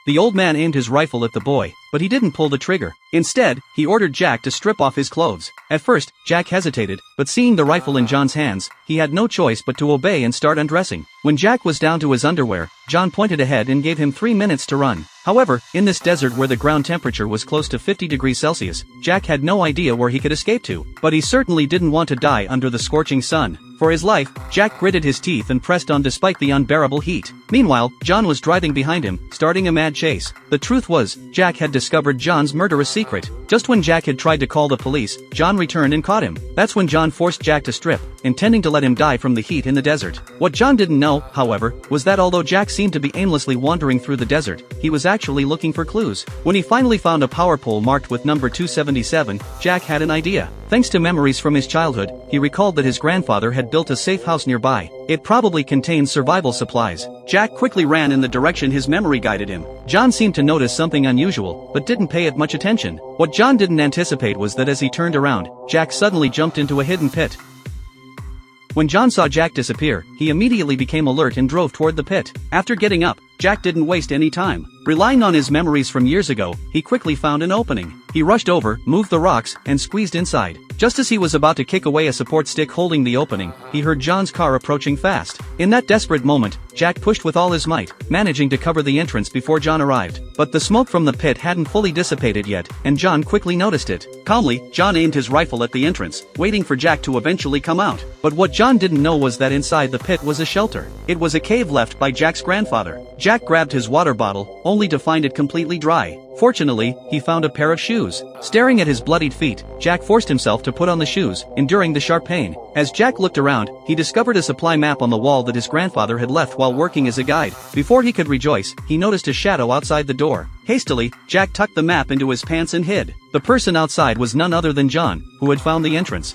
The old man aimed his rifle at the boy, but he didn't pull the trigger. Instead, he ordered Jack to strip off his clothes. At first, Jack hesitated, but seeing the rifle in John's hands, he had no choice but to obey and start undressing. When Jack was down to his underwear, John pointed ahead and gave him 3 minutes to run. However, in this desert where the ground temperature was close to 50 degrees Celsius, Jack had no idea where he could escape to. But he certainly didn't want to die under the scorching sun. For his life, Jack gritted his teeth and pressed on despite the unbearable heat. Meanwhile, John was driving behind him, starting a mad chase. The truth was, Jack had discovered John's murderous secret. Just when Jack had tried to call the police, John returned and caught him. That's when John forced Jack to strip, intending to let him die from the heat in the desert. What John didn't know, however, was that although Jack seemed to be aimlessly wandering through the desert, he was actually looking for clues. When he finally found a power pole marked with number 277, Jack had an idea. Thanks to memories from his childhood, he recalled that his grandfather had built a safe house nearby. It probably contained survival supplies. Jack quickly ran in the direction his memory guided him. John seemed to notice something unusual, but didn't pay it much attention. What John didn't anticipate was that as he turned around, Jack suddenly jumped into a hidden pit. When John saw Jack disappear, he immediately became alert and drove toward the pit. After getting up, Jack didn't waste any time. Relying on his memories from years ago, he quickly found an opening. He rushed over, moved the rocks, and squeezed inside. Just as he was about to kick away a support stick holding the opening, he heard John's car approaching fast. In that desperate moment, Jack pushed with all his might, managing to cover the entrance before John arrived. But the smoke from the pit hadn't fully dissipated yet, and John quickly noticed it. Calmly, John aimed his rifle at the entrance, waiting for Jack to eventually come out. But what John didn't know was that inside the pit was a shelter. It was a cave left by Jack's grandfather. Jack grabbed his water bottle, only to find it completely dry. Fortunately, he found a pair of shoes. Staring at his bloodied feet, Jack forced himself to put on the shoes, enduring the sharp pain. As Jack looked around, he discovered a supply map on the wall that his grandfather had left while working as a guide. Before he could rejoice, he noticed a shadow outside the door. Hastily, Jack tucked the map into his pants and hid. The person outside was none other than John, who had found the entrance.